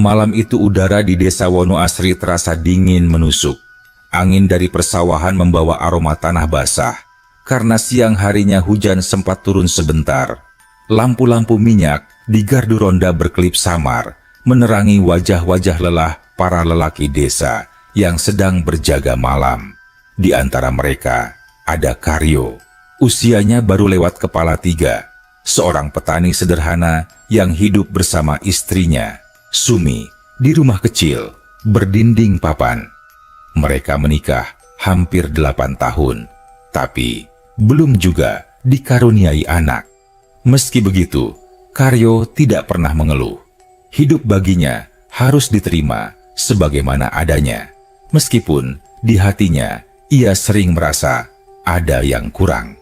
Malam itu udara di desa Wonoasri terasa dingin menusuk. Angin dari persawahan membawa aroma tanah basah. Karena siang harinya hujan sempat turun sebentar. Lampu-lampu minyak di gardu ronda berkelip samar, menerangi wajah-wajah lelah para lelaki desa yang sedang berjaga malam. Di antara mereka ada Karyo. Usianya baru lewat kepala 3. Seorang petani sederhana yang hidup bersama istrinya, Sumi, di rumah kecil, berdinding papan. Mereka menikah hampir 8 tahun, tapi belum juga dikaruniai anak. Meski begitu, Karyo tidak pernah mengeluh. Hidup baginya harus diterima sebagaimana adanya. Meskipun di hatinya ia sering merasa ada yang kurang.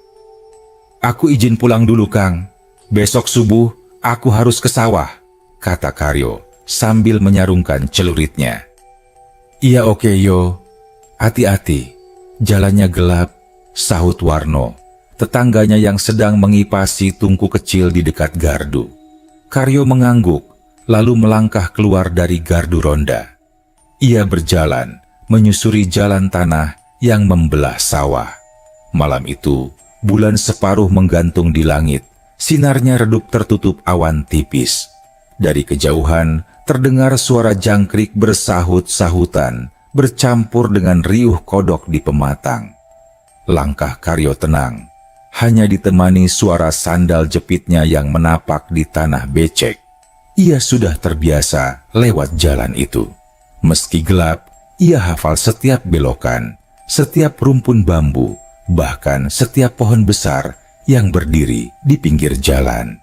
"Aku izin pulang dulu, Kang. Besok subuh aku harus ke sawah," kata Karyo sambil menyarungkan celuritnya. "Iya oke yo, hati-hati, jalannya gelap," sahut Warno, tetangganya yang sedang mengipasi tungku kecil di dekat gardu. Karyo mengangguk, lalu melangkah keluar dari gardu ronda. Ia berjalan, menyusuri jalan tanah yang membelah sawah. Malam itu, bulan separuh menggantung di langit, sinarnya redup tertutup awan tipis. Dari kejauhan, terdengar suara jangkrik bersahut-sahutan, bercampur dengan riuh kodok di pematang. Langkah Karyo tenang, hanya ditemani suara sandal jepitnya yang menapak di tanah becek. Ia sudah terbiasa lewat jalan itu. Meski gelap, ia hafal setiap belokan, setiap rumpun bambu, bahkan setiap pohon besar yang berdiri di pinggir jalan.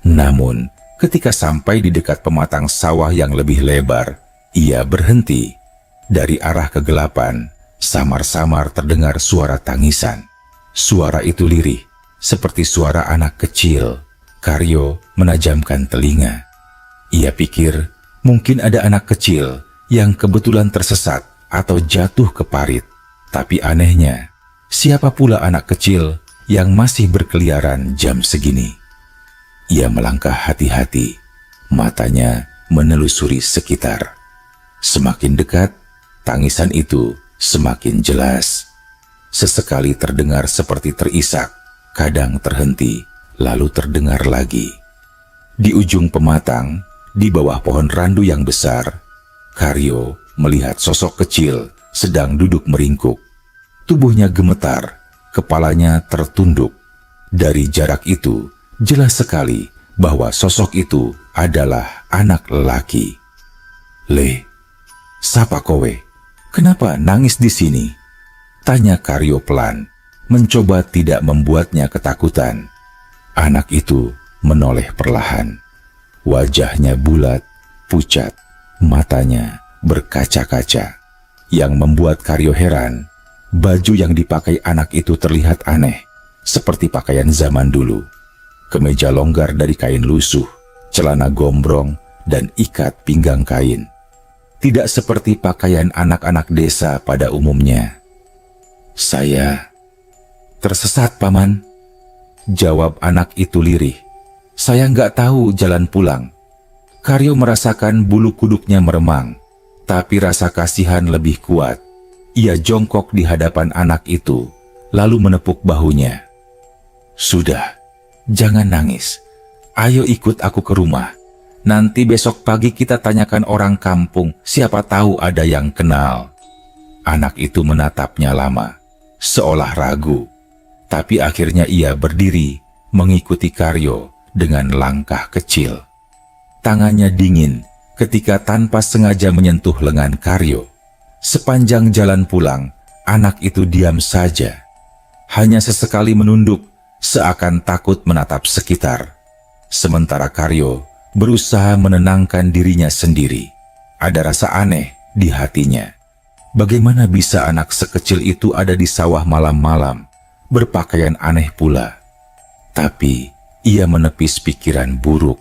Namun, ketika sampai di dekat pematang sawah yang lebih lebar, ia berhenti. Dari arah kegelapan, samar-samar terdengar suara tangisan. Suara itu lirih, seperti suara anak kecil. Karyo menajamkan telinga. Ia pikir mungkin ada anak kecil yang kebetulan tersesat atau jatuh ke parit. Tapi anehnya, siapa pula anak kecil yang masih berkeliaran jam segini? Ia melangkah hati-hati, matanya menelusuri sekitar. Semakin dekat, tangisan itu semakin jelas. Sesekali terdengar seperti terisak, kadang terhenti, lalu terdengar lagi. Di ujung pematang, di bawah pohon randu yang besar, Karyo melihat sosok kecil sedang duduk meringkuk. Tubuhnya gemetar, kepalanya tertunduk. Dari jarak itu, jelas sekali bahwa sosok itu adalah anak lelaki. "Le, sapa kowe? Kenapa nangis di sini?" tanya Karyo pelan, mencoba tidak membuatnya ketakutan. Anak itu menoleh perlahan. Wajahnya bulat, pucat, matanya berkaca-kaca. Yang membuat Karyo heran, baju yang dipakai anak itu terlihat aneh, seperti pakaian zaman dulu. Kemeja longgar dari kain lusuh, celana gombrong, dan ikat pinggang kain. Tidak seperti pakaian anak-anak desa pada umumnya. "Saya tersesat, Paman," jawab anak itu lirih. "Saya nggak tahu jalan pulang." Karyo merasakan bulu kuduknya meremang, tapi rasa kasihan lebih kuat. Ia jongkok di hadapan anak itu, lalu menepuk bahunya. "Sudah, jangan nangis. Ayo ikut aku ke rumah. Nanti besok pagi kita tanyakan orang kampung, siapa tahu ada yang kenal." Anak itu menatapnya lama, seolah ragu. Tapi akhirnya ia berdiri, mengikuti Karyo dengan langkah kecil. Tangannya dingin ketika tanpa sengaja menyentuh lengan Karyo. Sepanjang jalan pulang, anak itu diam saja. Hanya sesekali menunduk, seakan takut menatap sekitar. Sementara Karyo berusaha menenangkan dirinya sendiri. Ada rasa aneh di hatinya. Bagaimana bisa anak sekecil itu ada di sawah malam-malam, berpakaian aneh pula? Tapi ia menepis pikiran buruk.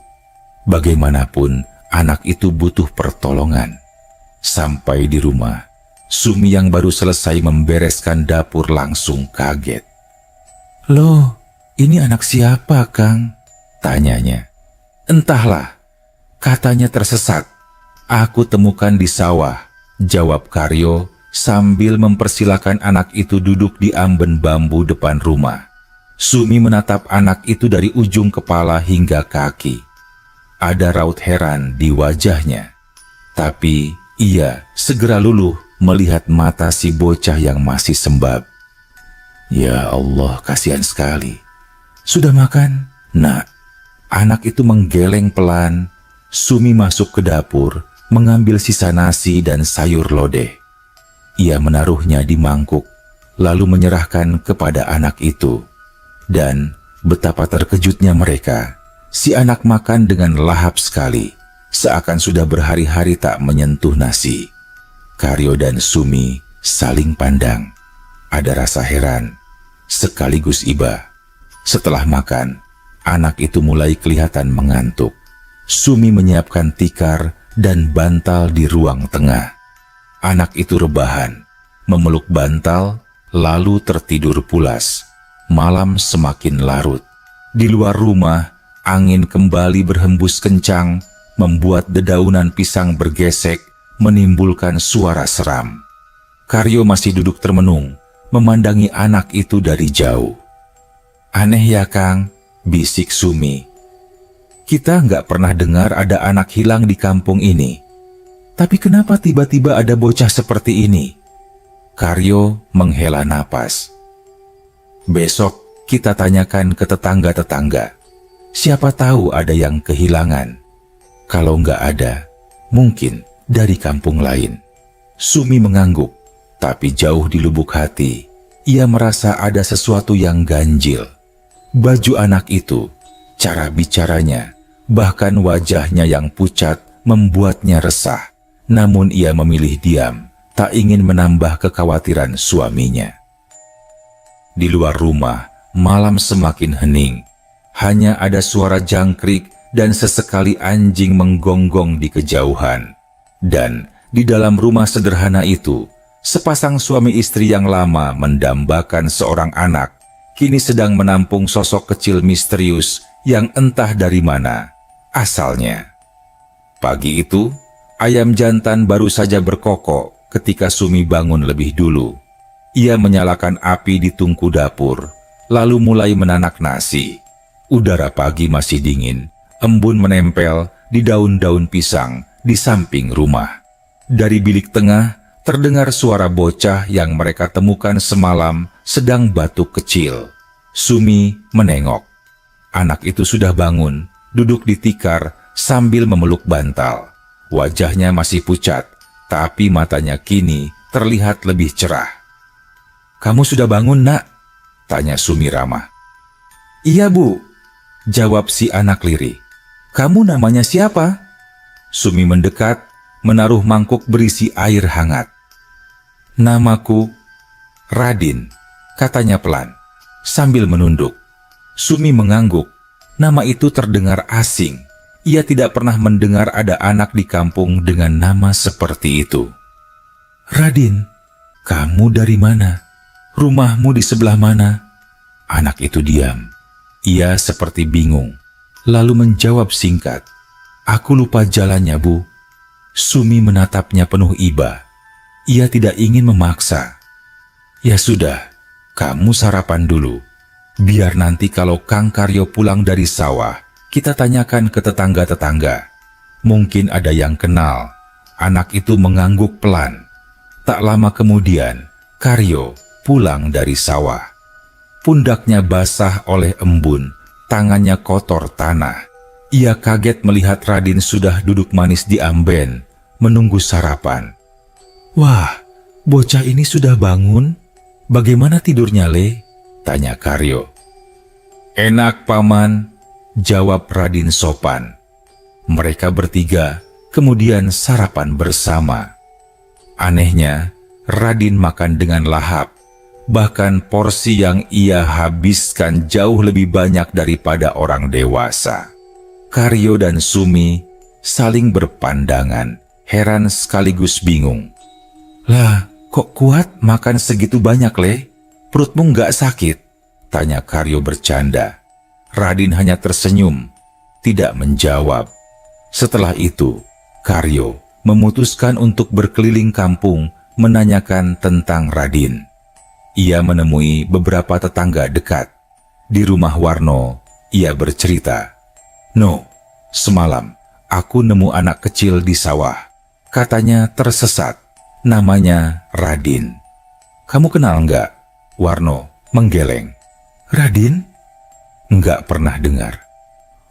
Bagaimanapun anak itu butuh pertolongan. Sampai di rumah, Sumi yang baru selesai membereskan dapur langsung kaget. "Loh, ini anak siapa, Kang?" tanyanya. "Entahlah, katanya tersesat. Aku temukan di sawah, jawab Karyo sambil mempersilakan anak itu duduk di amben bambu depan rumah. Sumi menatap anak itu dari ujung kepala hingga kaki. Ada raut heran di wajahnya. Tapi ia segera luluh melihat mata si bocah yang masih sembab. Ya Allah, kasihan sekali. Sudah makan? Nak. Anak itu menggeleng pelan. Sumi masuk ke dapur, mengambil sisa nasi dan sayur lodeh. Ia menaruhnya di mangkuk, lalu menyerahkan kepada anak itu. Dan betapa terkejutnya mereka. Si anak makan dengan lahap sekali, seakan sudah berhari-hari tak menyentuh nasi. Karyo dan Sumi saling pandang. Ada rasa heran, sekaligus iba. Setelah makan, anak itu mulai kelihatan mengantuk. Sumi menyiapkan tikar dan bantal di ruang tengah. Anak itu rebahan, memeluk bantal, lalu tertidur pulas. Malam semakin larut. Di luar rumah, angin kembali berhembus kencang, membuat dedaunan pisang bergesek, menimbulkan suara seram. Karyo masih duduk termenung, memandangi anak itu dari jauh. Aneh ya Kang, bisik Sumi. Kita nggak pernah dengar ada anak hilang di kampung ini. Tapi kenapa tiba-tiba ada bocah seperti ini? Karyo menghela napas. Besok kita tanyakan ke tetangga-tetangga. Siapa tahu ada yang kehilangan. Kalau nggak ada, mungkin dari kampung lain. Sumi mengangguk, tapi jauh di lubuk hati, ia merasa ada sesuatu yang ganjil. Baju anak itu, cara bicaranya, bahkan wajahnya yang pucat membuatnya resah. Namun ia memilih diam, tak ingin menambah kekhawatiran suaminya. Di luar rumah, malam semakin hening. Hanya ada suara jangkrik dan sesekali anjing menggonggong di kejauhan. Dan di dalam rumah sederhana itu, sepasang suami istri yang lama mendambakan seorang anak, kini sedang menampung sosok kecil misterius yang entah dari mana asalnya. Pagi itu, ayam jantan baru saja berkokok ketika Sumi bangun lebih dulu. Ia menyalakan api di tungku dapur, lalu mulai menanak nasi. Udara pagi masih dingin, embun menempel di daun-daun pisang di samping rumah. Dari bilik tengah, terdengar suara bocah yang mereka temukan semalam sedang batuk kecil. Sumi menengok. Anak itu sudah bangun, duduk di tikar sambil memeluk bantal. Wajahnya masih pucat, tapi matanya kini terlihat lebih cerah. Kamu sudah bangun, Nak? Tanya Sumi ramah. Iya, Bu, jawab si anak lirih. Kamu namanya siapa? Sumi mendekat, menaruh mangkuk berisi air hangat. Namaku Radin, katanya pelan, sambil menunduk. Sumi mengangguk. Nama itu terdengar asing. Ia tidak pernah mendengar ada anak di kampung dengan nama seperti itu. Radin, kamu dari mana? Rumahmu di sebelah mana? Anak itu diam. Ia seperti bingung, lalu menjawab singkat. Aku lupa jalannya, Bu. Sumi menatapnya penuh iba. Ia tidak ingin memaksa. Ya sudah, kamu sarapan dulu. Biar nanti kalau Kang Karyo pulang dari sawah, kita tanyakan ke tetangga-tetangga. Mungkin ada yang kenal. Anak itu mengangguk pelan. Tak lama kemudian, Karyo pulang dari sawah. Pundaknya basah oleh embun, tangannya kotor tanah. Ia kaget melihat Radin sudah duduk manis di amben, menunggu sarapan. Wah, bocah ini sudah bangun? Bagaimana tidurnya, Le? Tanya Karyo. Enak, Paman, jawab Radin sopan. Mereka bertiga kemudian sarapan bersama. Anehnya, Radin makan dengan lahap. Bahkan porsi yang ia habiskan jauh lebih banyak daripada orang dewasa. Karyo dan Sumi saling berpandangan, heran sekaligus bingung. Lah, kok kuat makan segitu banyak, Le? Perutmu nggak sakit? Tanya Karyo bercanda. Radin hanya tersenyum, tidak menjawab. Setelah itu, Karyo memutuskan untuk berkeliling kampung menanyakan tentang Radin. Ia menemui beberapa tetangga dekat. Di rumah Warno, ia bercerita, "No, semalam aku nemu anak kecil di sawah. Katanya tersesat. Namanya Radin." "Kamu kenal enggak?" Warno menggeleng. "Radin? Enggak pernah dengar.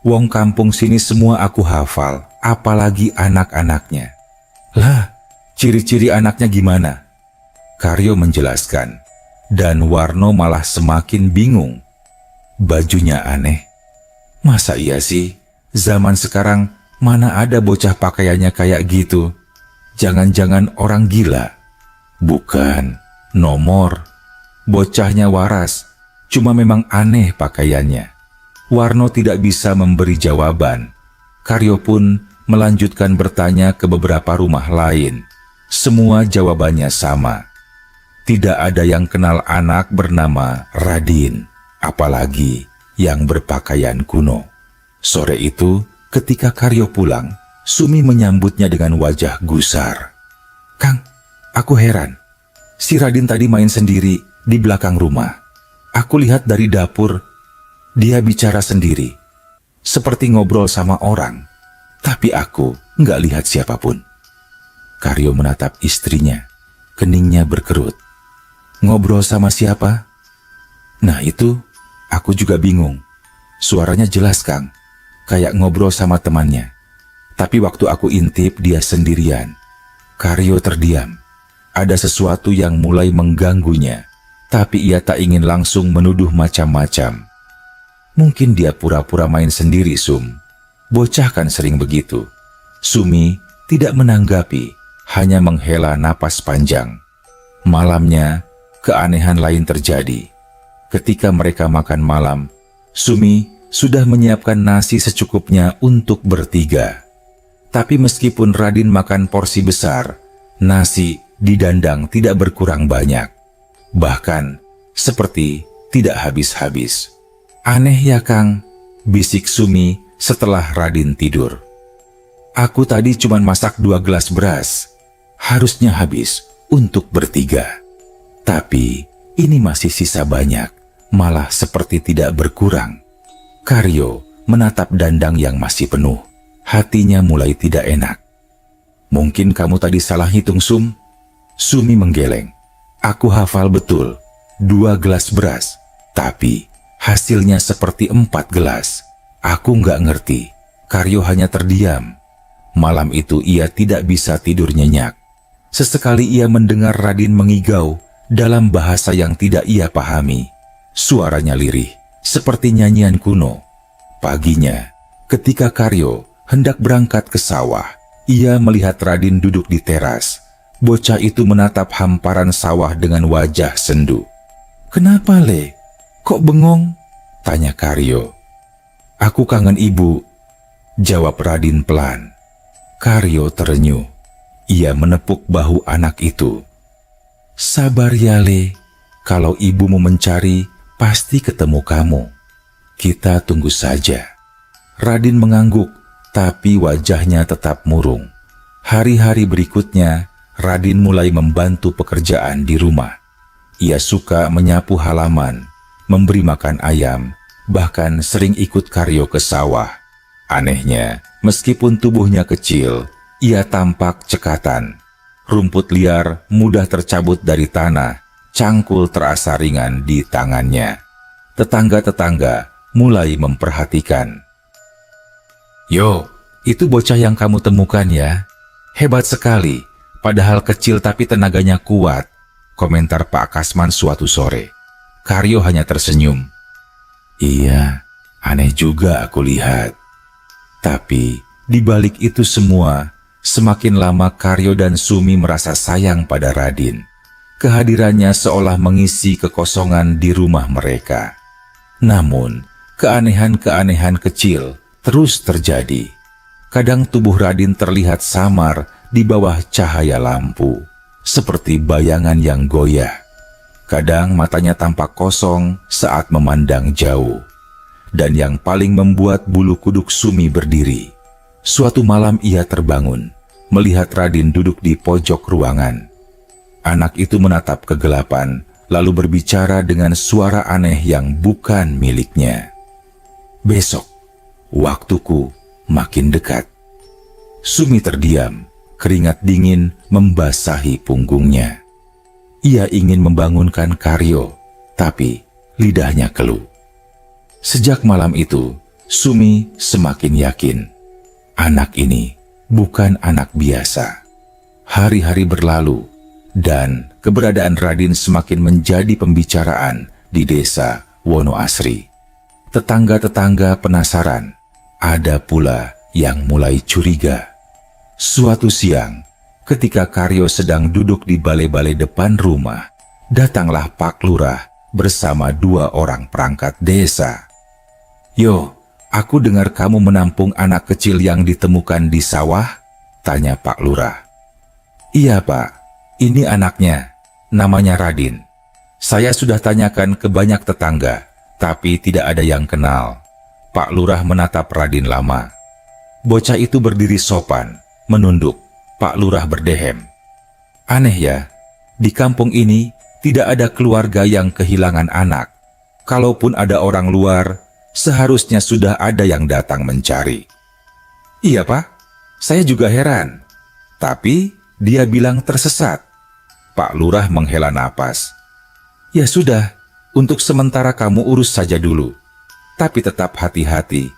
Wong kampung sini semua aku hafal, apalagi anak-anaknya." "Lah, ciri-ciri anaknya gimana?" Karyo menjelaskan, dan Warno malah semakin bingung. "Bajunya aneh. Masa iya sih? Zaman sekarang mana ada bocah pakaiannya kayak gitu? Jangan-jangan orang gila?" "Bukan, nomor. Bocahnya waras, cuma memang aneh pakaiannya." Warno tidak bisa memberi jawaban. Karyo pun melanjutkan bertanya ke beberapa rumah lain. Semua jawabannya sama. Tidak ada yang kenal anak bernama Radin, apalagi yang berpakaian kuno. Sore itu, ketika Karyo pulang, Sumi menyambutnya dengan wajah gusar. "Kang, aku heran. Si Radin tadi main sendiri di belakang rumah. Aku lihat dari dapur, dia bicara sendiri, seperti ngobrol sama orang. Tapi aku nggak lihat siapapun." Karyo menatap istrinya, keningnya berkerut. "Ngobrol sama siapa?" "Nah itu, aku juga bingung. Suaranya jelas, Kang, kayak ngobrol sama temannya. Tapi waktu aku intip dia sendirian." Karyo terdiam. Ada sesuatu yang mulai mengganggunya, tapi ia tak ingin langsung menuduh macam-macam. "Mungkin dia pura-pura main sendiri, Sum. Bocah kan sering begitu." Sumi tidak menanggapi, hanya menghela napas panjang. Malamnya, keanehan lain terjadi. Ketika mereka makan malam, Sumi sudah menyiapkan nasi secukupnya untuk bertiga. Tapi meskipun Radin makan porsi besar, nasi di dandang tidak berkurang banyak. Bahkan, seperti tidak habis-habis. "Aneh ya, Kang," bisik Sumi setelah Radin tidur. "Aku tadi cuma masak 2 gelas beras. Harusnya habis untuk bertiga. Tapi ini masih sisa banyak, malah seperti tidak berkurang." Karyo menatap dandang yang masih penuh. Hatinya mulai tidak enak. "Mungkin kamu tadi salah hitung, Sum." Sumi menggeleng. "Aku hafal betul, 2 gelas beras. Tapi hasilnya seperti 4 gelas. Aku nggak ngerti." Karyo hanya terdiam. Malam itu ia tidak bisa tidur nyenyak. Sesekali ia mendengar Radin mengigau dalam bahasa yang tidak ia pahami. Suaranya lirih, seperti nyanyian kuno. Paginya, ketika Karyo hendak berangkat ke sawah, ia melihat Radin duduk di teras. Bocah itu menatap hamparan sawah dengan wajah sendu. "Kenapa, Le? Kok bengong?" tanya Karyo. "Aku kangen ibu," jawab Radin pelan. Karyo terenyuh. Ia menepuk bahu anak itu. "Sabar ya, Le. Kalau ibumu mencari, pasti ketemu kamu. Kita tunggu saja." Radin mengangguk, tapi wajahnya tetap murung. Hari-hari berikutnya, Radin mulai membantu pekerjaan di rumah. Ia suka menyapu halaman, memberi makan ayam, bahkan sering ikut Karyo ke sawah. Anehnya, meskipun tubuhnya kecil, ia tampak cekatan. Rumput liar mudah tercabut dari tanah, cangkul terasa ringan di tangannya. Tetangga-tetangga mulai memperhatikan. "Yo, itu bocah yang kamu temukan ya? Hebat sekali, padahal kecil tapi tenaganya kuat," komentar Pak Kasman suatu sore. Karyo hanya tersenyum. "Iya, aneh juga aku lihat." Tapi di balik itu semua, semakin lama Karyo dan Sumi merasa sayang pada Radin. Kehadirannya seolah mengisi kekosongan di rumah mereka. Namun, keanehan-keanehan kecil terus terjadi. Kadang tubuh Radin terlihat samar di bawah cahaya lampu, seperti bayangan yang goyah. Kadang matanya tampak kosong saat memandang jauh. Dan yang paling membuat bulu kuduk Sumi berdiri, suatu malam ia terbangun. melihat Radin duduk di pojok ruangan. Anak itu menatap kegelapan, lalu berbicara dengan suara aneh yang bukan miliknya. "Besok, waktuku makin dekat." Sumi terdiam, keringat dingin membasahi punggungnya. Ia ingin membangunkan Karyo, tapi lidahnya keluh. Sejak malam itu, Sumi semakin yakin anak ini bukan anak biasa. Hari-hari berlalu, dan keberadaan Radin semakin menjadi pembicaraan di desa Wonoasri. Tetangga-tetangga penasaran, ada pula yang mulai curiga. Suatu siang, ketika Karyo sedang duduk di balai-balai depan rumah, datanglah Pak Lurah bersama 2 orang perangkat desa. "Yo, aku dengar kamu menampung anak kecil yang ditemukan di sawah?" tanya Pak Lurah. "Iya Pak, ini anaknya, namanya Radin. Saya sudah tanyakan ke banyak tetangga, tapi tidak ada yang kenal." Pak Lurah menatap Radin lama. Bocah itu berdiri sopan, menunduk. Pak Lurah berdehem. "Aneh ya, di kampung ini tidak ada keluarga yang kehilangan anak. Kalaupun ada orang luar, seharusnya sudah ada yang datang mencari." "Iya Pak, saya juga heran. Tapi dia bilang tersesat." Pak Lurah menghela napas. "Ya sudah, untuk sementara kamu urus saja dulu. Tapi tetap hati-hati.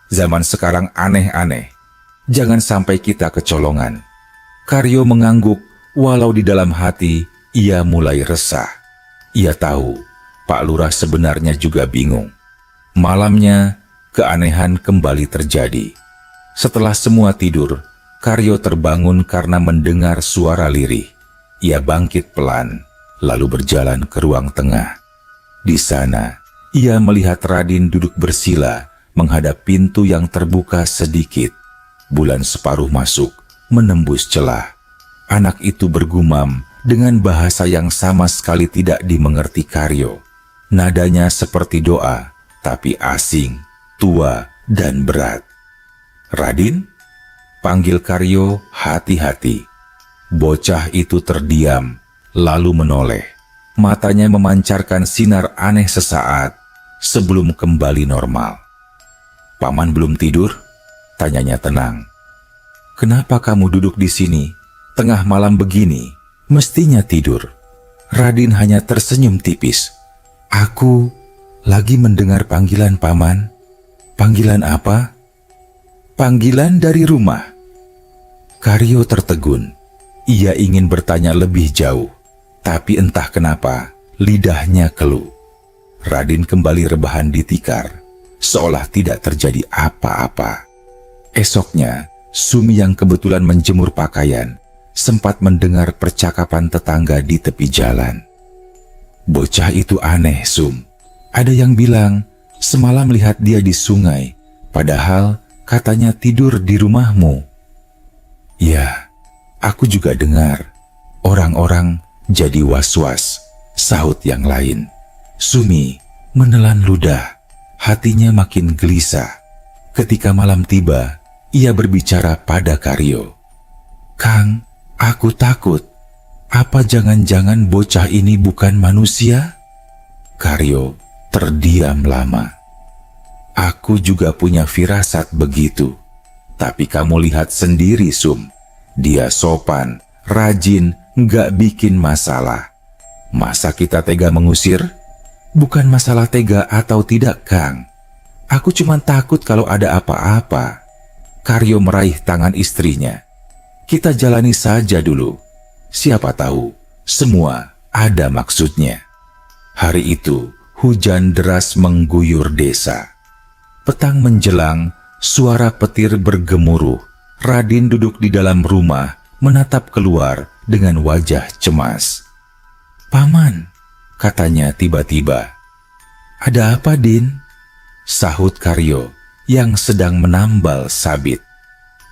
Zaman sekarang aneh-aneh. Jangan sampai kita kecolongan." Karyo mengangguk, walau di dalam hati ia mulai resah. Ia tahu Pak Lurah sebenarnya juga bingung. Malamnya, keanehan kembali terjadi. Setelah semua tidur, Karyo terbangun karena mendengar suara lirih. Ia bangkit pelan, lalu berjalan ke ruang tengah. Di sana, ia melihat Radin duduk bersila menghadap pintu yang terbuka sedikit. Bulan separuh masuk, menembus celah. Anak itu bergumam dengan bahasa yang sama sekali tidak dimengerti Karyo. Nadanya seperti doa, tapi asing, tua, dan berat. "Radin?" panggil Karyo hati-hati. Bocah itu terdiam, lalu menoleh. Matanya memancarkan sinar aneh sesaat sebelum kembali normal. "Paman belum tidur?" tanyanya tenang. "Kenapa kamu duduk di sini? Tengah malam begini, mestinya tidur." Radin hanya tersenyum tipis. "Aku lagi mendengar panggilan Paman." "Panggilan apa?" "Panggilan dari rumah." Karyo tertegun. Ia ingin bertanya lebih jauh, tapi entah kenapa lidahnya keluh. Radin kembali rebahan di tikar, seolah tidak terjadi apa-apa. Esoknya, Sumi yang kebetulan menjemur pakaian sempat mendengar percakapan tetangga di tepi jalan. "Bocah itu aneh, Sum. Ada yang bilang semalam lihat dia di sungai, padahal katanya tidur di rumahmu." "Ya, aku juga dengar. Orang-orang jadi was-was," sahut yang lain. Sumi menelan ludah, hatinya makin gelisah. Ketika malam tiba, ia berbicara pada Karyo. "Kang, aku takut. Apa jangan-jangan bocah ini bukan manusia?" Karyo terdiam lama. "Aku juga punya firasat begitu. Tapi kamu lihat sendiri, Sum. Dia sopan, rajin, nggak bikin masalah. Masa kita tega mengusir?" "Bukan masalah tega atau tidak, Kang. Aku cuma takut kalau ada apa-apa." Karyo meraih tangan istrinya. "Kita jalani saja dulu. Siapa tahu, semua ada maksudnya." Hari itu, hujan deras mengguyur desa. Petang menjelang, suara petir bergemuruh. Radin duduk di dalam rumah, menatap keluar dengan wajah cemas. "Paman," katanya tiba-tiba. "Ada apa, Din?" sahut Karyo yang sedang menambal sabit.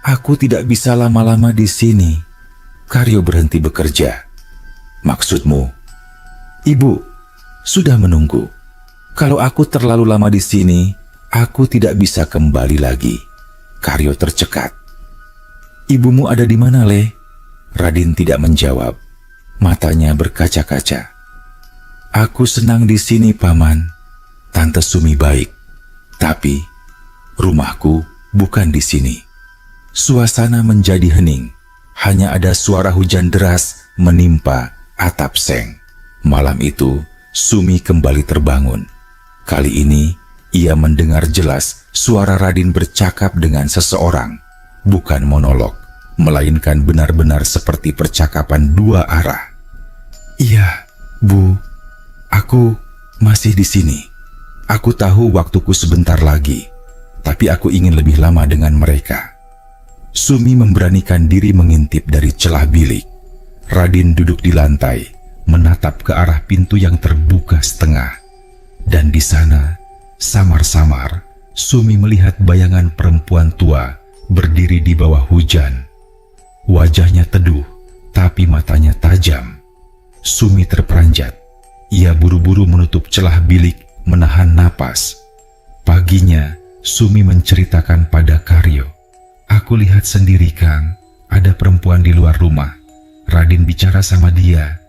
"Aku tidak bisa lama-lama di sini." Karyo berhenti bekerja. "Maksudmu?" "Ibu sudah menunggu. Kalau aku terlalu lama di sini, aku tidak bisa kembali lagi." Karyo tercekat. Ibumu ada di mana, Le? Radin tidak menjawab. Matanya berkaca-kaca. Aku senang di sini, Paman. Tante Sumi baik. Tapi rumahku bukan di sini. Suasana menjadi hening. Hanya ada suara hujan deras menimpa atap seng. Malam itu, Sumi kembali terbangun. Kali ini, ia mendengar jelas suara Radin bercakap dengan seseorang. Bukan monolog, melainkan benar-benar seperti percakapan dua arah. Iya, Bu, aku masih di sini. Aku tahu waktuku sebentar lagi, tapi aku ingin lebih lama dengan mereka. Sumi memberanikan diri mengintip dari celah bilik. Radin duduk di lantai, menatap ke arah pintu yang terbuka setengah. Dan di sana, samar-samar, Sumi melihat bayangan perempuan tua berdiri di bawah hujan. Wajahnya teduh, tapi matanya tajam. Sumi terperanjat. Ia buru-buru menutup celah bilik, menahan napas. Paginya, Sumi menceritakan pada Karyo. Aku lihat sendiri, Kang, ada perempuan di luar rumah. Radin bicara sama dia,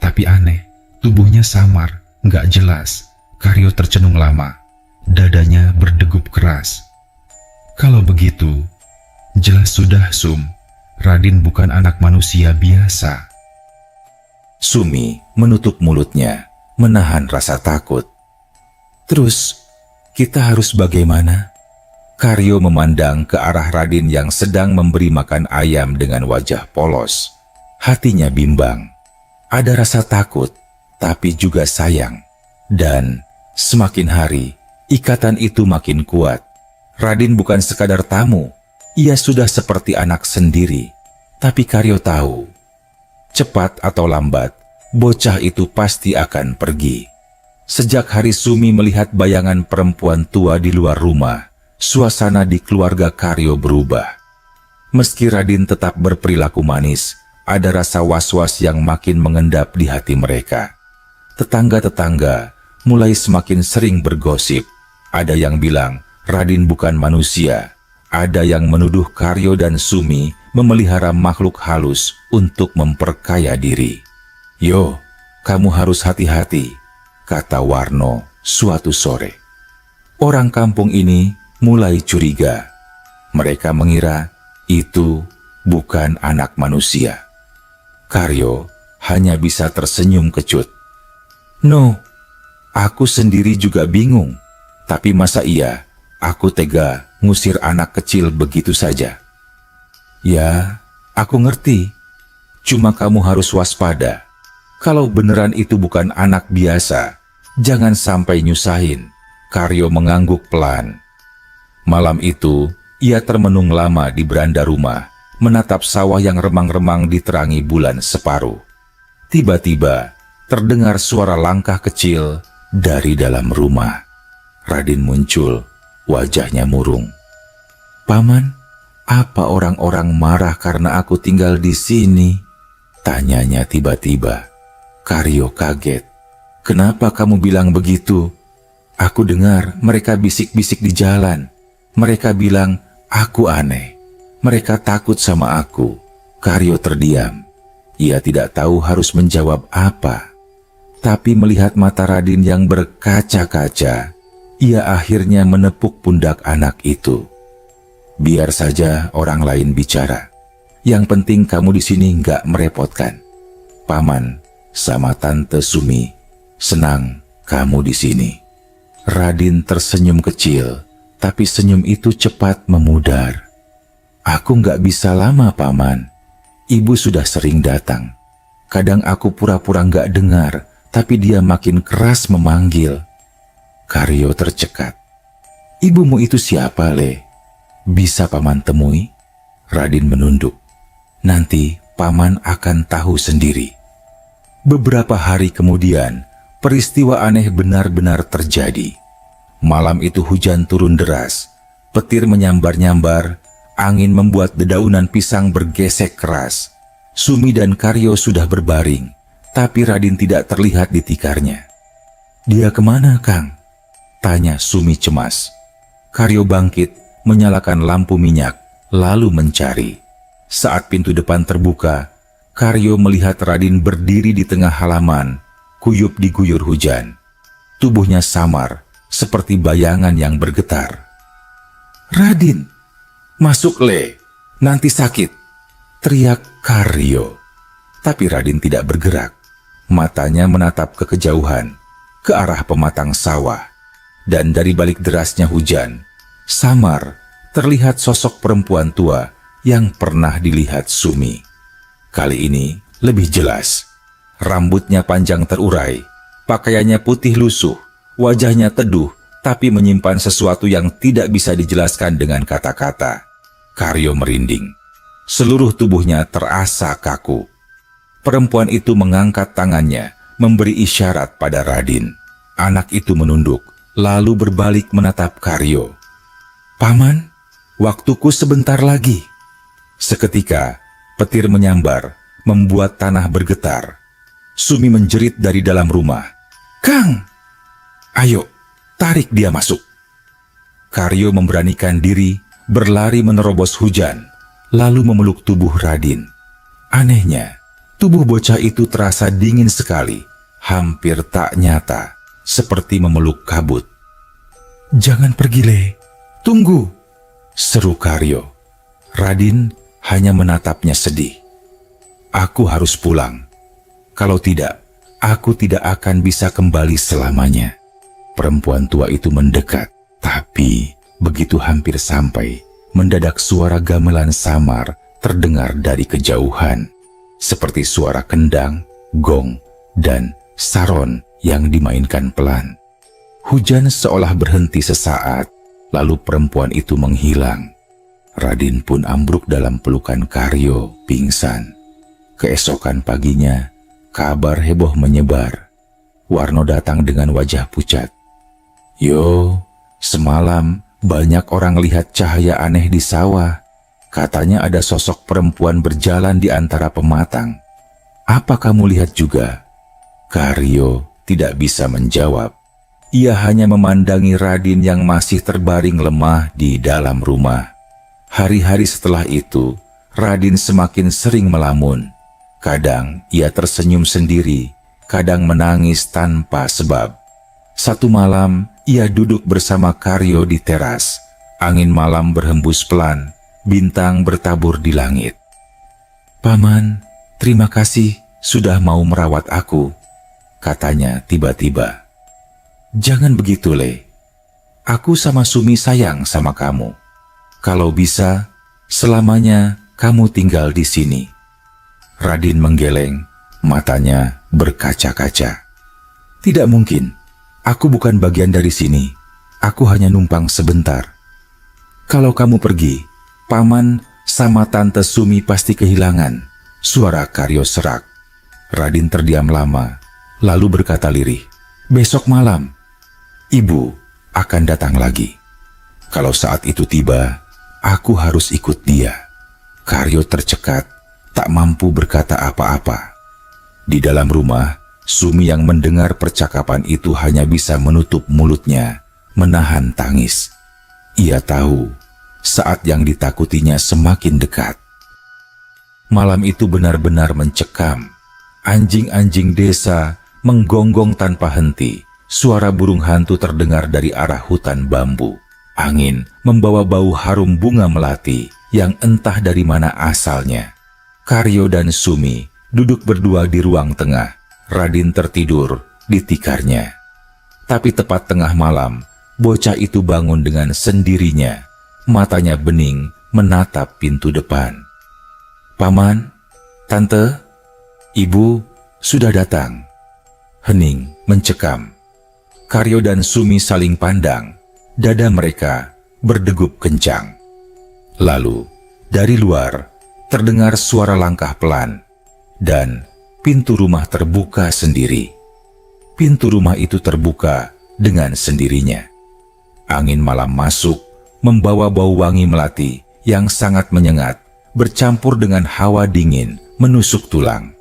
tapi aneh, tubuhnya samar, nggak jelas. Karyo tercenung lama, dadanya berdegup keras. Kalau begitu, jelas sudah, Sum. Radin bukan anak manusia biasa. Sumi menutup mulutnya, menahan rasa takut. Terus, kita harus bagaimana? Karyo memandang ke arah Radin yang sedang memberi makan ayam dengan wajah polos. Hatinya bimbang. Ada rasa takut, tapi juga sayang. Dan semakin hari, ikatan itu makin kuat. Radin bukan sekadar tamu, ia sudah seperti anak sendiri. Tapi Karyo tahu, cepat atau lambat, bocah itu pasti akan pergi. Sejak hari Sumi melihat bayangan perempuan tua di luar rumah, suasana di keluarga Karyo berubah. Meski Radin tetap berperilaku manis, ada rasa was-was yang makin mengendap di hati mereka. Tetangga-tetangga mulai semakin sering bergosip. Ada yang bilang Radin bukan manusia. Ada yang menuduh Karyo dan Sumi memelihara makhluk halus untuk memperkaya diri. Yo, kamu harus hati-hati, kata Warno suatu sore. Orang kampung ini mulai curiga. Mereka mengira itu bukan anak manusia. Karyo hanya bisa tersenyum kecut. No, aku sendiri juga bingung. Tapi masa iya aku tega ngusir anak kecil begitu saja? Ya, aku ngerti. Cuma kamu harus waspada. Kalau beneran itu bukan anak biasa, jangan sampai nyusahin. Karyo mengangguk pelan. Malam itu, ia termenung lama di beranda rumah, menatap sawah yang remang-remang diterangi bulan separuh. Tiba-tiba, terdengar suara langkah kecil dari dalam rumah. Radin muncul, wajahnya murung. Paman, apa orang-orang marah karena aku tinggal di sini? Tanyanya tiba-tiba. Karyo kaget. Kenapa kamu bilang begitu? Aku dengar mereka bisik-bisik di jalan. Mereka bilang aku aneh. Mereka takut sama aku. Karyo terdiam. Ia tidak tahu harus menjawab apa. Tapi melihat mata Radin yang berkaca-kaca, ia akhirnya menepuk pundak anak itu. Biar saja orang lain bicara. Yang penting kamu di sini nggak merepotkan. Paman sama Tante Sumi senang kamu di sini. Radin tersenyum kecil, tapi senyum itu cepat memudar. Aku nggak bisa lama, Paman. Ibu sudah sering datang. Kadang aku pura-pura nggak dengar, tapi dia makin keras memanggil. Karyo tercekat. Ibumu itu siapa, Le? Bisa Paman temui? Radin menunduk. Nanti Paman akan tahu sendiri. Beberapa hari kemudian, peristiwa aneh benar-benar terjadi. Malam itu hujan turun deras, petir menyambar-nyambar, angin membuat dedaunan pisang bergesek keras. Sumi dan Karyo sudah berbaring, tapi Radin tidak terlihat di tikarnya. Dia kemana, Kang? Tanya Sumi cemas. Karyo bangkit, menyalakan lampu minyak, lalu mencari. Saat pintu depan terbuka, Karyo melihat Radin berdiri di tengah halaman, kuyup diguyur hujan. Tubuhnya samar, seperti bayangan yang bergetar. "Radin, masuk Le, nanti sakit," teriak Karyo. Tapi Radin tidak bergerak. Matanya menatap ke kejauhan, ke arah pematang sawah. Dan dari balik derasnya hujan, samar terlihat sosok perempuan tua yang pernah dilihat Sumi. Kali ini lebih jelas. Rambutnya panjang terurai, pakaiannya putih lusuh, wajahnya teduh, tapi menyimpan sesuatu yang tidak bisa dijelaskan dengan kata-kata. Karyo merinding. Seluruh tubuhnya terasa kaku. Perempuan itu mengangkat tangannya, memberi isyarat pada Radin. Anak itu menunduk, lalu berbalik menatap Karyo. "Paman, waktuku sebentar lagi." Seketika, petir menyambar, membuat tanah bergetar. Sumi menjerit dari dalam rumah. "Kang, ayo, tarik dia masuk." Karyo memberanikan diri, berlari menerobos hujan, lalu memeluk tubuh Radin. Anehnya, tubuh bocah itu terasa dingin sekali, hampir tak nyata, seperti memeluk kabut. "Jangan pergi, Le. Tunggu," seru Karyo. Radin hanya menatapnya sedih. "Aku harus pulang. Kalau tidak, aku tidak akan bisa kembali selamanya." Perempuan tua itu mendekat, tapi begitu hampir sampai, mendadak suara gamelan samar terdengar dari kejauhan, seperti suara kendang, gong, dan saron yang dimainkan pelan. Hujan seolah berhenti sesaat, lalu perempuan itu menghilang. Radin pun ambruk dalam pelukan Karyo, pingsan. Keesokan paginya, kabar heboh menyebar. Warno datang dengan wajah pucat. "Yo, semalam banyak orang lihat cahaya aneh di sawah. Katanya ada sosok perempuan berjalan di antara pematang. Apa kamu lihat juga?" Karyo tidak bisa menjawab. Ia hanya memandangi Radin yang masih terbaring lemah di dalam rumah. Hari-hari setelah itu, Radin semakin sering melamun. Kadang ia tersenyum sendiri, kadang menangis tanpa sebab. Satu malam, ia duduk bersama Karyo di teras. Angin malam berhembus pelan, bintang bertabur di langit. "Paman, terima kasih sudah mau merawat aku," katanya tiba-tiba. "Jangan begitu, Le. Aku sama Sumi sayang sama kamu. Kalau bisa, selamanya kamu tinggal di sini." Radin menggeleng, matanya berkaca-kaca. "Tidak mungkin. Aku bukan bagian dari sini. Aku hanya numpang sebentar. Kalau kamu pergi, Paman sama Tante Sumi pasti kehilangan." Suara Karyo serak. Radin terdiam lama, lalu berkata lirih, "Besok malam, Ibu akan datang lagi. Kalau saat itu tiba, aku harus ikut dia." Karyo tercekat, tak mampu berkata apa-apa. Di dalam rumah, Sumi yang mendengar percakapan itu hanya bisa menutup mulutnya, menahan tangis. Ia tahu, saat yang ditakutinya semakin dekat. Malam itu benar-benar mencekam. Anjing-anjing desa menggonggong tanpa henti. Suara burung hantu terdengar dari arah hutan bambu. Angin membawa bau harum bunga melati yang entah dari mana asalnya. Karyo dan Sumi duduk berdua di ruang tengah. Radin tertidur di tikarnya. Tapi tepat tengah malam, bocah itu bangun dengan sendirinya. Matanya bening menatap pintu depan. "Paman, Tante, Ibu sudah datang." Hening mencekam. Karyo dan Sumi saling pandang. Dada mereka berdegup kencang. Lalu, dari luar, terdengar suara langkah pelan. Dan pintu rumah terbuka sendiri. Pintu rumah itu terbuka dengan sendirinya. Angin malam masuk, membawa bau wangi melati yang sangat menyengat, bercampur dengan hawa dingin menusuk tulang.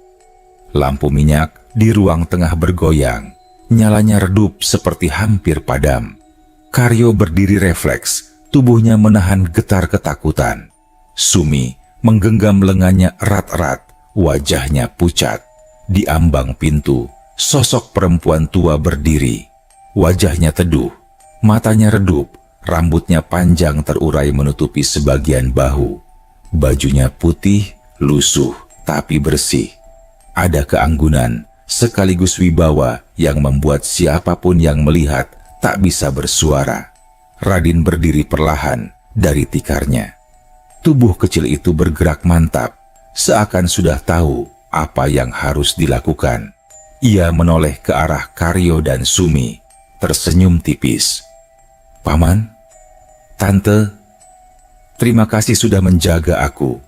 Lampu minyak di ruang tengah bergoyang, nyalanya redup seperti hampir padam. Karyo berdiri refleks, tubuhnya menahan getar ketakutan. Sumi menggenggam lengannya erat-erat, wajahnya pucat. Di ambang pintu, sosok perempuan tua berdiri. Wajahnya teduh, matanya redup, rambutnya panjang terurai menutupi sebagian bahu. Bajunya putih, lusuh, tapi bersih. Ada keanggunan, sekaligus wibawa yang membuat siapapun yang melihat tak bisa bersuara. Radin berdiri perlahan dari tikarnya. Tubuh kecil itu bergerak mantap, seakan sudah tahu apa yang harus dilakukan. Ia menoleh ke arah Karyo dan Sumi, tersenyum tipis. "Paman, Tante, terima kasih sudah menjaga aku,"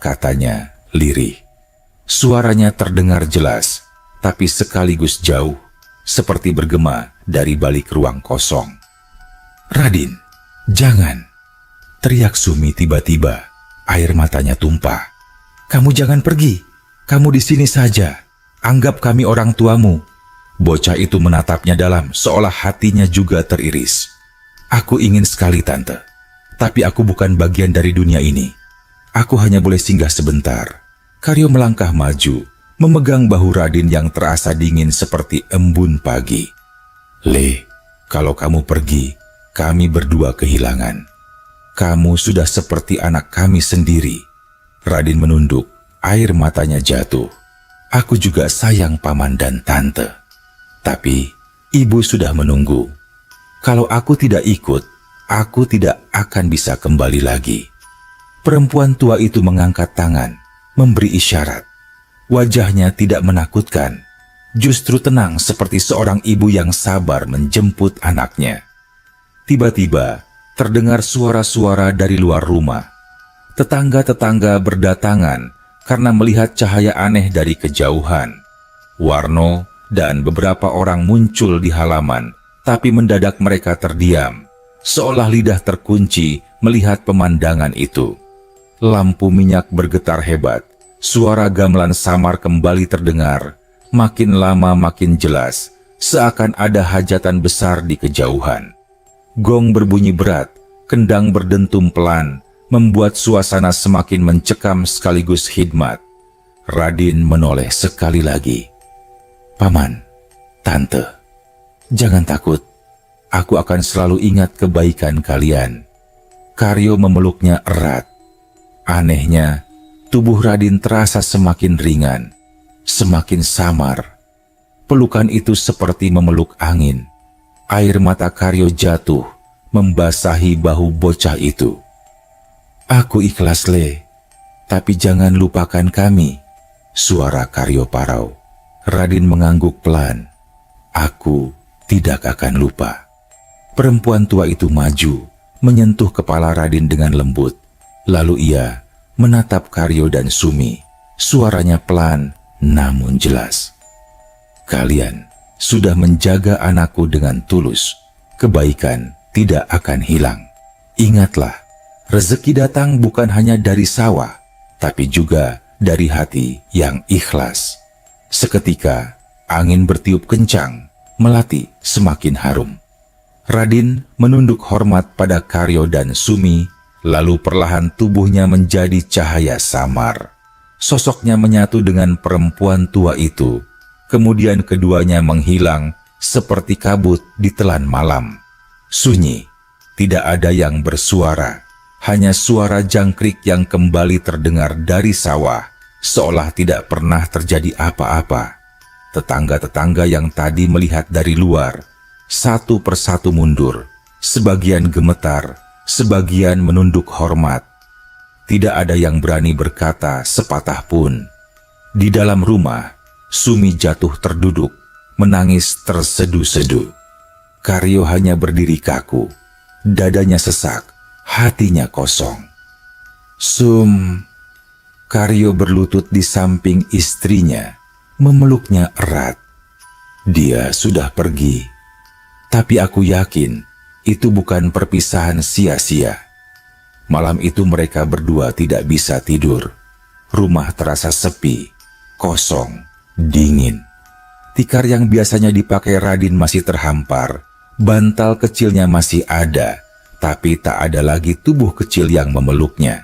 katanya lirih. Suaranya terdengar jelas, tapi sekaligus jauh, seperti bergema dari balik ruang kosong. "Radin, jangan!" teriak Sumi tiba-tiba, air matanya tumpah. "Kamu jangan pergi. Kamu di sini saja. Anggap kami orang tuamu." Bocah itu menatapnya dalam, seolah hatinya juga teriris. "Aku ingin sekali, Tante. Tapi aku bukan bagian dari dunia ini. Aku hanya boleh singgah sebentar." Karyo melangkah maju, memegang bahu Radin yang terasa dingin seperti embun pagi. "Le, kalau kamu pergi, kami berdua kehilangan. Kamu sudah seperti anak kami sendiri." Radin menunduk, air matanya jatuh. "Aku juga sayang Paman dan Tante. Tapi Ibu sudah menunggu. Kalau aku tidak ikut, aku tidak akan bisa kembali lagi." Perempuan tua itu mengangkat tangan, memberi isyarat. Wajahnya tidak menakutkan, justru tenang seperti seorang ibu yang sabar menjemput anaknya. Tiba-tiba terdengar suara-suara dari luar rumah. Tetangga-tetangga berdatangan karena melihat cahaya aneh dari kejauhan. Warno dan beberapa orang muncul di halaman, tapi mendadak mereka terdiam, seolah lidah terkunci melihat pemandangan itu. Lampu minyak bergetar hebat, suara gamelan samar kembali terdengar, makin lama makin jelas, seakan ada hajatan besar di kejauhan. Gong berbunyi berat, kendang berdentum pelan, membuat suasana semakin mencekam sekaligus hikmat. Radin menoleh sekali lagi. "Paman, Tante, jangan takut. Aku akan selalu ingat kebaikan kalian." Karyo memeluknya erat. Anehnya, tubuh Radin terasa semakin ringan, semakin samar. Pelukan itu seperti memeluk angin. Air mata Karyo jatuh, membasahi bahu bocah itu. "Aku ikhlas, Le, tapi jangan lupakan kami." Suara Karyo parau. Radin mengangguk pelan. "Aku tidak akan lupa." Perempuan tua itu maju, menyentuh kepala Radin dengan lembut. Lalu ia menatap Karyo dan Sumi. Suaranya pelan namun jelas. "Kalian sudah menjaga anakku dengan tulus. Kebaikan tidak akan hilang. Ingatlah, rezeki datang bukan hanya dari sawah, tapi juga dari hati yang ikhlas." Seketika, angin bertiup kencang, melati semakin harum. Radin menunduk hormat pada Karyo dan Sumi, lalu perlahan tubuhnya menjadi cahaya samar. Sosoknya menyatu dengan perempuan tua itu. Kemudian keduanya menghilang seperti kabut di telan malam. Sunyi, tidak ada yang bersuara. Hanya suara jangkrik yang kembali terdengar dari sawah, seolah tidak pernah terjadi apa-apa. Tetangga-tetangga yang tadi melihat dari luar, satu persatu mundur, sebagian gemetar, sebagian menunduk hormat. Tidak ada yang berani berkata sepatah pun. Di dalam rumah, Sumi jatuh terduduk, menangis tersedu-sedu. Karyo hanya berdiri kaku, dadanya sesak, hatinya kosong. Karyo berlutut di samping istrinya, memeluknya erat. Dia sudah pergi, tapi aku yakin itu bukan perpisahan sia-sia. Malam itu mereka berdua tidak bisa tidur. Rumah terasa sepi, kosong, dingin. Tikar yang biasanya dipakai Radin masih terhampar. Bantal kecilnya masih ada, tapi tak ada lagi tubuh kecil yang memeluknya.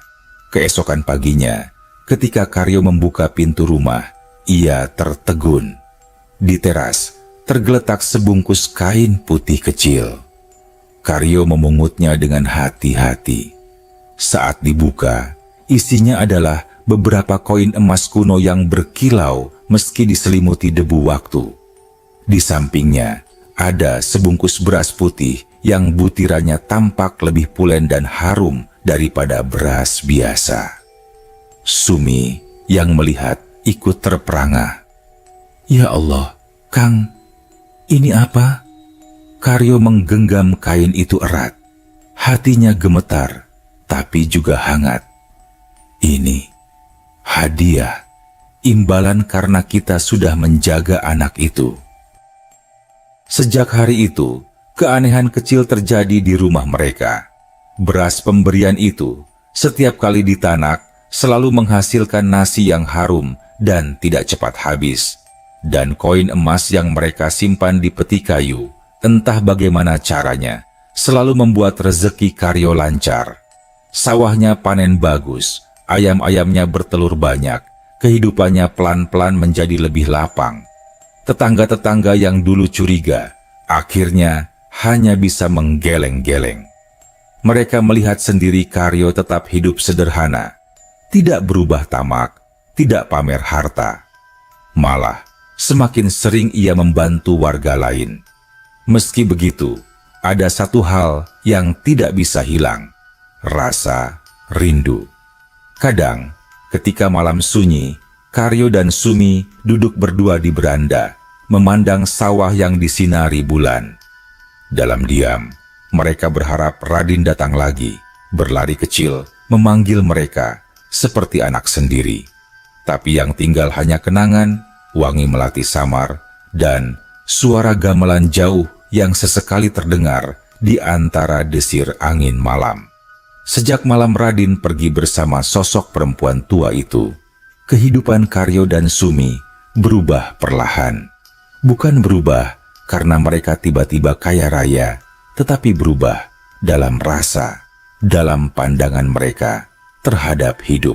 Keesokan paginya, ketika Karyo membuka pintu rumah, ia tertegun. Di teras, tergeletak sebungkus kain putih kecil. Karyo memungutnya dengan hati-hati. Saat dibuka, isinya adalah beberapa koin emas kuno yang berkilau meski diselimuti debu waktu. Di sampingnya, ada sebungkus beras putih yang butirannya tampak lebih pulen dan harum daripada beras biasa. Sumi yang melihat ikut terperangah. "Ya Allah, Kang, ini apa?" Karyo menggenggam kain itu erat. Hatinya gemetar, tapi juga hangat. "Ini hadiah, imbalan karena kita sudah menjaga anak itu." Sejak hari itu, keanehan kecil terjadi di rumah mereka. Beras pemberian itu, setiap kali ditanak, selalu menghasilkan nasi yang harum dan tidak cepat habis. Dan koin emas yang mereka simpan di peti kayu, entah bagaimana caranya, selalu membuat rezeki Karyo lancar. Sawahnya panen bagus, ayam-ayamnya bertelur banyak, kehidupannya pelan-pelan menjadi lebih lapang. Tetangga-tetangga yang dulu curiga, akhirnya hanya bisa menggeleng-geleng. Mereka melihat sendiri Karyo tetap hidup sederhana, tidak berubah tamak, tidak pamer harta. Malah, semakin sering ia membantu warga lain. Meski begitu, ada satu hal yang tidak bisa hilang, rasa rindu. Kadang, ketika malam sunyi, Karyo dan Sumi duduk berdua di beranda, memandang sawah yang disinari bulan. Dalam diam, mereka berharap Radin datang lagi, berlari kecil, memanggil mereka seperti anak sendiri. Tapi yang tinggal hanya kenangan, wangi melati samar, dan suara gamelan jauh yang sesekali terdengar di antara desir angin malam. Sejak malam Radin pergi bersama sosok perempuan tua itu, kehidupan Karyo dan Sumi berubah perlahan. Bukan berubah karena mereka tiba-tiba kaya raya, tetapi berubah dalam rasa, dalam pandangan mereka terhadap hidup.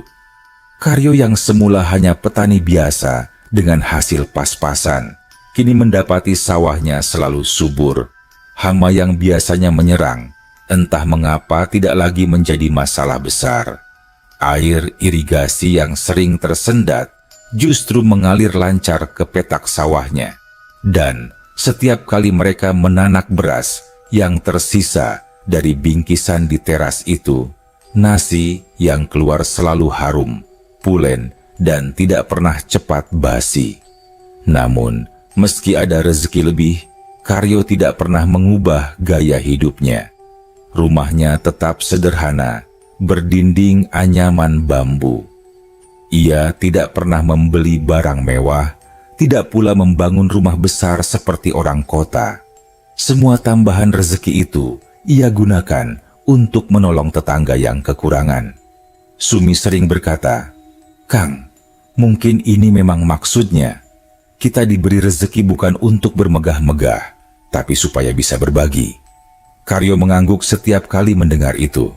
Karyo yang semula hanya petani biasa dengan hasil pas-pasan, kini mendapati sawahnya selalu subur. Hama yang biasanya menyerang, entah mengapa tidak lagi menjadi masalah besar. Air irigasi yang sering tersendat justru mengalir lancar ke petak sawahnya. Dan setiap kali mereka menanak beras yang tersisa dari bingkisan di teras itu, nasi yang keluar selalu harum, pulen, dan tidak pernah cepat basi. Namun, meski ada rezeki lebih, Karyo tidak pernah mengubah gaya hidupnya. Rumahnya tetap sederhana, berdinding anyaman bambu. Ia tidak pernah membeli barang mewah, tidak pula membangun rumah besar seperti orang kota. Semua tambahan rezeki itu ia gunakan untuk menolong tetangga yang kekurangan. Sumi sering berkata, "Kang, mungkin ini memang maksudnya. Kita diberi rezeki bukan untuk bermegah-megah, tapi supaya bisa berbagi." Karyo mengangguk setiap kali mendengar itu.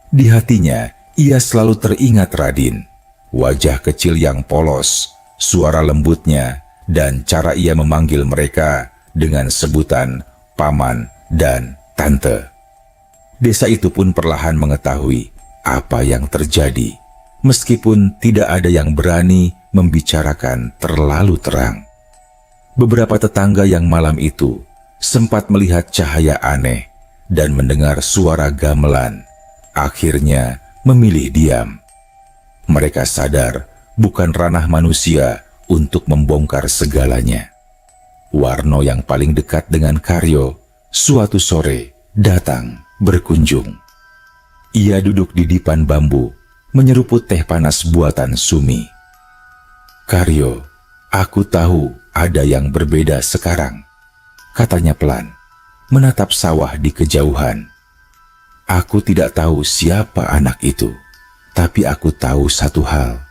Di hatinya, ia selalu teringat Radin. Wajah kecil yang polos, suara lembutnya, dan cara ia memanggil mereka dengan sebutan paman dan tante. Desa itu pun perlahan mengetahui apa yang terjadi, meskipun tidak ada yang berani membicarakan terlalu terang. Beberapa tetangga yang malam itu sempat melihat cahaya aneh dan mendengar suara gamelan, akhirnya memilih diam. Mereka sadar bukan ranah manusia untuk membongkar segalanya. Warno yang paling dekat dengan Karyo suatu sore datang berkunjung. Ia duduk di dipan bambu, menyeruput teh panas buatan Sumi. "Karyo, aku tahu ada yang berbeda sekarang," katanya pelan, menatap sawah di kejauhan. "Aku tidak tahu siapa anak itu, tapi aku tahu satu hal.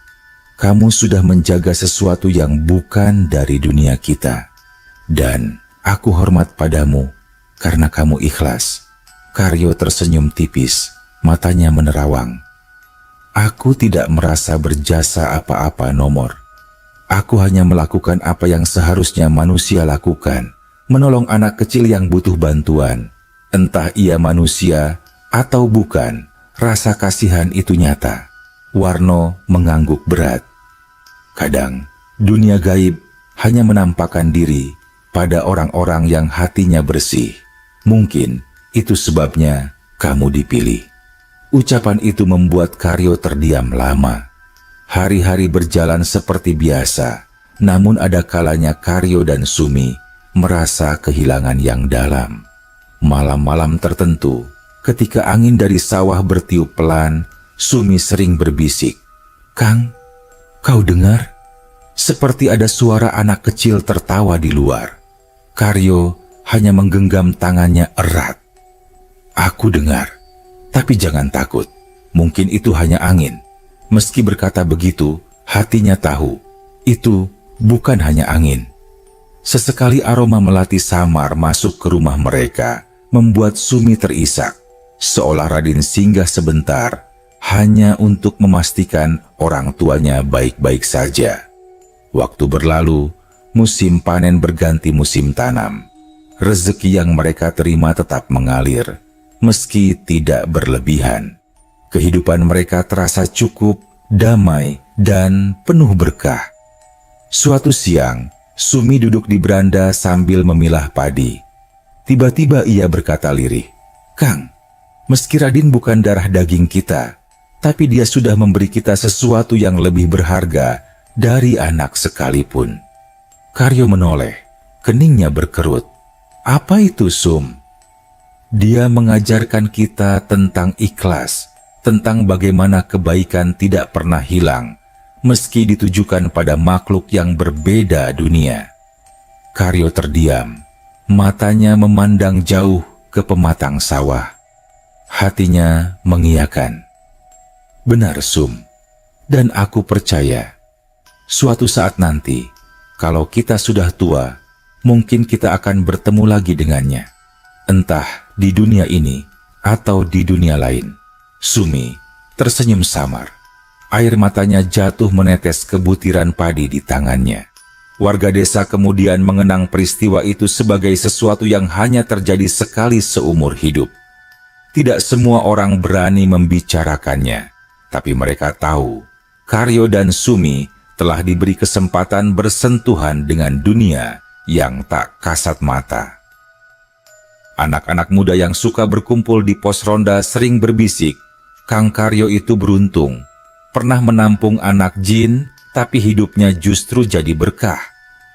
Kamu sudah menjaga sesuatu yang bukan dari dunia kita. Dan aku hormat padamu karena kamu ikhlas." Karyo tersenyum tipis, matanya menerawang. Aku tidak merasa berjasa apa-apa nomor. Aku hanya melakukan apa yang seharusnya manusia lakukan, menolong anak kecil yang butuh bantuan. Entah ia manusia atau bukan, rasa kasihan itu nyata. Warno mengangguk berat. Kadang, dunia gaib hanya menampakkan diri pada orang-orang yang hatinya bersih. Mungkin itu sebabnya kamu dipilih. Ucapan itu membuat Karyo terdiam lama. Hari-hari berjalan seperti biasa, namun ada kalanya Karyo dan Sumi merasa kehilangan yang dalam. Malam-malam tertentu, ketika angin dari sawah bertiup pelan, Sumi sering berbisik, "Kang, kau dengar?" Seperti ada suara anak kecil tertawa di luar. Karyo hanya menggenggam tangannya erat. "Aku dengar, tapi jangan takut. Mungkin itu hanya angin." Meski berkata begitu, hatinya tahu, itu bukan hanya angin. Sesekali aroma melati samar masuk ke rumah mereka, membuat Sumi terisak, seolah Raden singgah sebentar, hanya untuk memastikan orang tuanya baik-baik saja. Waktu berlalu, musim panen berganti musim tanam. Rezeki yang mereka terima tetap mengalir, meski tidak berlebihan. Kehidupan mereka terasa cukup, damai, dan penuh berkah. Suatu siang, Sumi duduk di beranda sambil memilah padi. Tiba-tiba ia berkata lirih, "Kang, meski Raden bukan darah daging kita, tapi dia sudah memberi kita sesuatu yang lebih berharga dari anak sekalipun." Karyo menoleh, keningnya berkerut. "Apa itu, Sum?" "Dia mengajarkan kita tentang ikhlas, tentang bagaimana kebaikan tidak pernah hilang, meski ditujukan pada makhluk yang berbeda dunia." Karyo terdiam, matanya memandang jauh ke pematang sawah. Hatinya mengiyakan. "Benar, Sum, dan aku percaya, suatu saat nanti, kalau kita sudah tua, mungkin kita akan bertemu lagi dengannya. Entah di dunia ini atau di dunia lain." Sumi tersenyum samar. Air matanya jatuh menetes ke butiran padi di tangannya. Warga desa kemudian mengenang peristiwa itu sebagai sesuatu yang hanya terjadi sekali seumur hidup. Tidak semua orang berani membicarakannya, tapi mereka tahu Karyo dan Sumi telah diberi kesempatan bersentuhan dengan dunia yang tak kasat mata. Anak-anak muda yang suka berkumpul di pos ronda sering berbisik, Kang Karyo itu beruntung, pernah menampung anak jin, tapi hidupnya justru jadi berkah.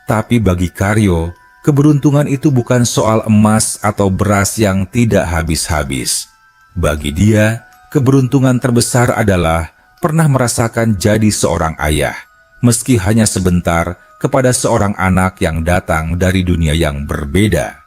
Tapi bagi Karyo, keberuntungan itu bukan soal emas atau beras yang tidak habis-habis. Bagi dia, keberuntungan terbesar adalah pernah merasakan jadi seorang ayah, meski hanya sebentar, kepada seorang anak yang datang dari dunia yang berbeda.